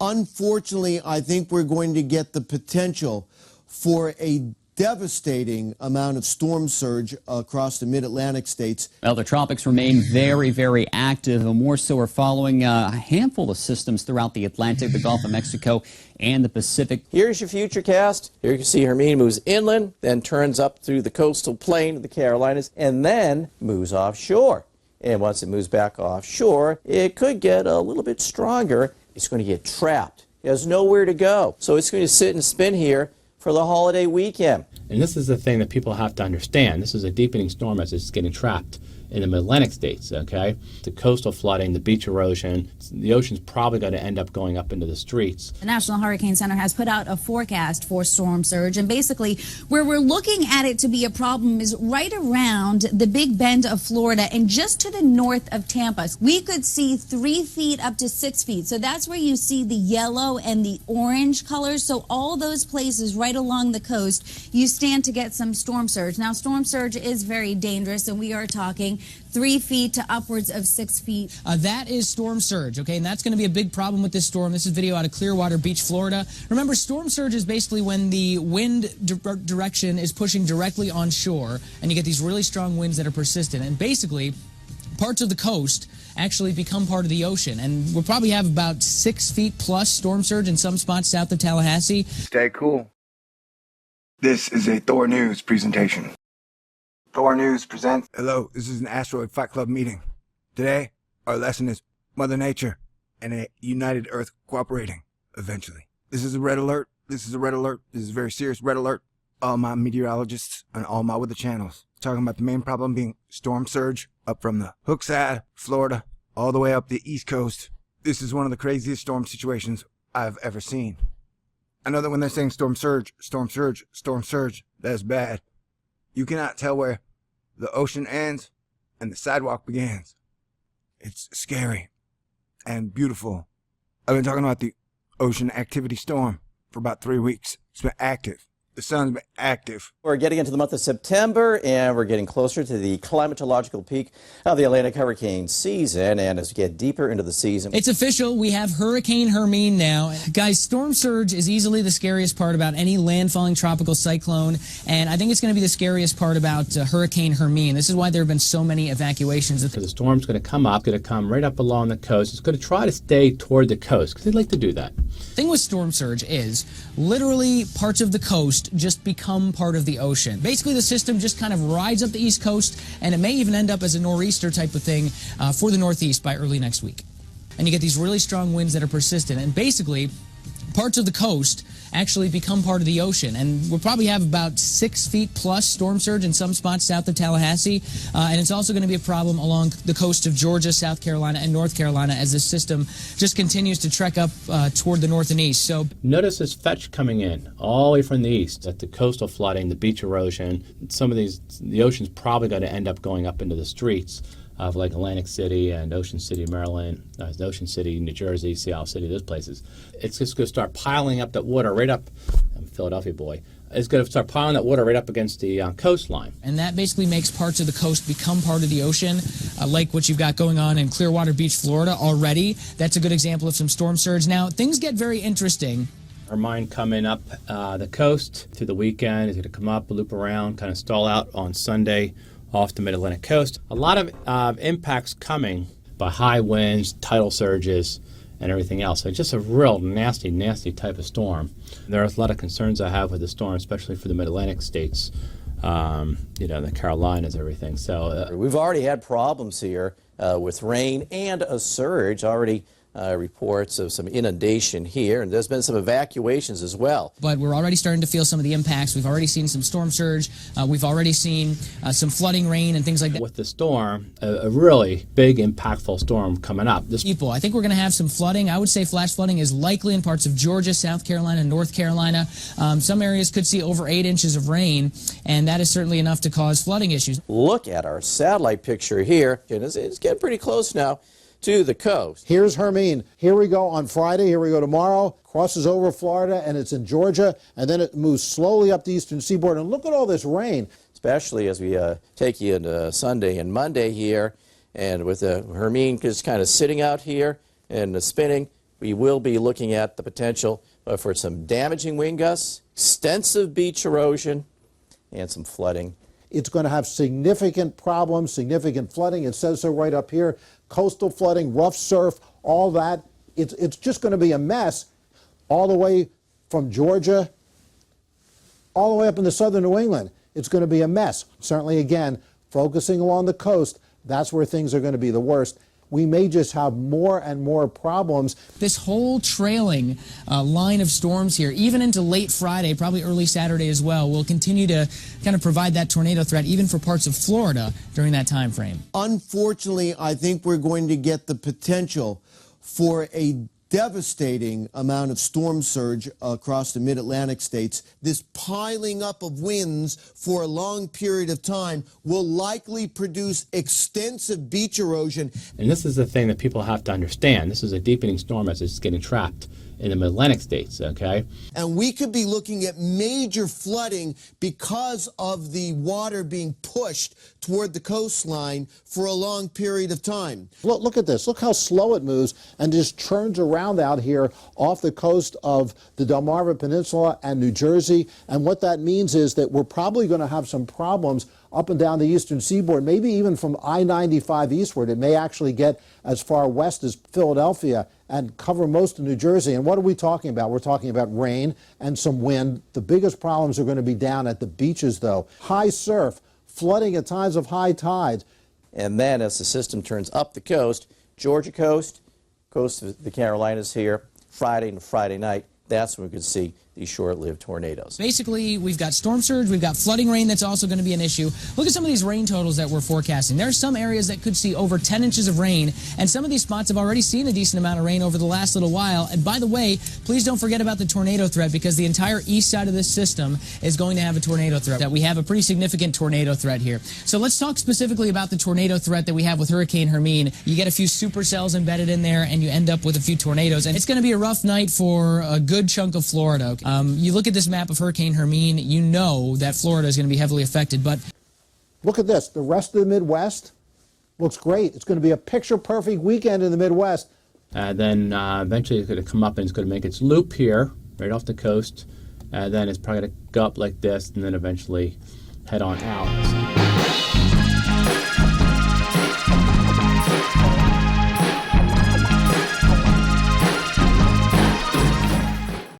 Unfortunately, I think we're going to get the potential for a devastating amount of storm surge across the mid-Atlantic states. Well, the tropics remain very, very active, and more so are following a handful of systems throughout the Atlantic, the Gulf of Mexico, and the Pacific. Here's your futurecast. Here you can see Hermine moves inland, then turns up through the coastal plain of the Carolinas, and then moves offshore. And once it moves back offshore, it could get a little bit stronger. It's going to get trapped. It has nowhere to go. So it's going to sit and spin here for the holiday weekend. And this is the thing that people have to understand. This is a deepening storm as it's getting trapped in the mid-Atlantic states, okay? The coastal flooding, the beach erosion, the ocean's probably going to end up going up into the streets. The National Hurricane Center has put out a forecast for storm surge, and basically where we're looking at it to be a problem is right around the Big Bend of Florida and just to the north of Tampa. We could see 3 feet up to 6 feet. So that's where you see the yellow and the orange colors. So all those places right along the coast, you stand to get some storm surge. Now, storm surge is very dangerous, and we are talking 3 feet to upwards of 6 feet. That is storm surge, okay? And that's going to be a big problem with this storm. This is video out of Clearwater Beach, Florida. Remember, storm surge is basically when the wind direction is pushing directly on shore, and you get these really strong winds that are persistent. And basically, parts of the coast actually become part of the ocean. And we'll probably have about 6 feet plus storm surge in some spots south of Tallahassee. Stay cool. This is a Thor News presentation. Thor News presents... Hello, this is an Asteroid Fight Club meeting. Today, our lesson is Mother Nature and a united Earth cooperating, eventually. This is a red alert. This is a red alert. This is a very serious red alert. All my meteorologists and all my weather channels talking about the main problem being storm surge up from the hook side, Florida, all the way up the East Coast. This is one of the craziest storm situations I've ever seen. I know that when they're saying storm surge, that's bad. You cannot tell where the ocean ends and the sidewalk begins. It's scary and beautiful. I've been talking about the ocean activity storm for about 3 weeks. It's been active. The sun's been active. We're getting into the month of September, and we're getting closer to the climatological peak of the Atlantic hurricane season. And as we get deeper into the season... It's official. We have Hurricane Hermine now. Guys, storm surge is easily the scariest part about any landfalling tropical cyclone, and I think it's going to be the scariest part about Hurricane Hermine. This is why there have been so many evacuations. So the storm's going to come up, going to come right up along the coast. It's going to try to stay toward the coast, because they like to do that. The thing with storm surge is literally parts of the coast just become part of the ocean. Basically, the system just kind of rides up the East Coast, and it may even end up as a nor'easter type of thing for the Northeast by early next week. And you get these really strong winds that are persistent, and basically, parts of the coast actually become part of the ocean. And we'll probably have about 6 feet plus storm surge in some spots south of Tallahassee. And it's also going to be a problem along the coast of Georgia, South Carolina, and North Carolina as this system just continues to trek up toward the north and east. So notice this fetch coming in all the way from the east at the coastal flooding, the beach erosion. Some of these, the ocean's probably going to end up going up into the streets of like Atlantic City and Ocean City, Maryland, Ocean City, New Jersey, Seattle City, those places. It's just going to start piling up that water right up, I'm a Philadelphia boy, it's going to start piling that water right up against the coastline. And that basically makes parts of the coast become part of the ocean, like what you've got going on in Clearwater Beach, Florida already. That's a good example of some storm surge. Now, things get very interesting. Hermine coming up the coast through the weekend. It's going to come up, loop around, kind of stall out on Sunday off the mid-Atlantic coast. A lot of impacts coming by high winds, tidal surges, and everything else. So it's just a real nasty, nasty type of storm. There are a lot of concerns I have with the storm, especially for the mid-Atlantic states, the Carolinas, everything. So we've already had problems here with rain and a surge. Already reports of some inundation here, and there's been some evacuations as well. But we're already starting to feel some of the impacts. We've already seen some storm surge. We've already seen some flooding rain and things like that. With the storm, a really big, impactful storm coming up. I think we're going to have some flooding. I would say flash flooding is likely in parts of Georgia, South Carolina, North Carolina. Some areas could see over 8 inches of rain, and that is certainly enough to cause flooding issues. Look at our satellite picture here, and it's getting pretty close now to the coast. Here's Hermine. Here we go on Friday. Here we go tomorrow. Crosses over Florida, and it's in Georgia, and then it moves slowly up the eastern seaboard. And look at all this rain. Especially as we take you into Sunday and Monday here, and with Hermine just kind of sitting out here and spinning, we will be looking at the potential for some damaging wind gusts, extensive beach erosion, and some flooding. It's going to have significant problems, significant flooding. It says so right up here. Coastal flooding, rough surf, all that. It's just going to be a mess all the way from Georgia all the way up into southern New England. It's going to be a mess. Certainly, again, focusing along the coast, that's where things are going to be the worst. We may just have more and more problems. This whole trailing line of storms here, even into late Friday, probably early Saturday as well, will continue to kind of provide that tornado threat even for parts of Florida during that time frame. Unfortunately, I think we're going to get the potential for a devastating amount of storm surge across the mid-Atlantic states. This piling up of winds for a long period of time will likely produce extensive beach erosion. And this is the thing that people have to understand. This is a deepening storm as it's getting trapped in the mid-Atlantic states, okay? And we could be looking at major flooding because of the water being pushed toward the coastline for a long period of time. Look at this. Look how slow it moves and just churns around out here off the coast of the Delmarva Peninsula and New Jersey. And what that means is that we're probably going to have some problems up and down the eastern seaboard, maybe even from I-95 eastward. It may actually get as far west as Philadelphia and cover most of New Jersey. And what are we talking about? We're talking about rain and some wind. The biggest problems are going to be down at the beaches, though. High surf, flooding at times of high tide. And then as the system turns up the coast, Georgia coast of the Carolinas here, Friday and Friday night, that's when we could see these short-lived tornadoes. Basically, we've got storm surge, we've got flooding rain that's also going to be an issue. Look at some of these rain totals that we're forecasting. There are some areas that could see over 10 inches of rain, and some of these spots have already seen a decent amount of rain over the last little while. And by the way, please don't forget about the tornado threat, because the entire east side of this system is going to have a tornado threat. We have a pretty significant tornado threat here. So let's talk specifically about the tornado threat that we have with Hurricane Hermine. You get a few supercells embedded in there, and you end up with a few tornadoes. And it's going to be a rough night for a good chunk of Florida. You look at this map of Hurricane Hermine, you know that Florida is going to be heavily affected. But look at this. The rest of the Midwest looks great. It's going to be a picture-perfect weekend in the Midwest. Then eventually it's going to come up and it's going to make its loop here, right off the coast. Then it's probably going to go up like this and then eventually head on out.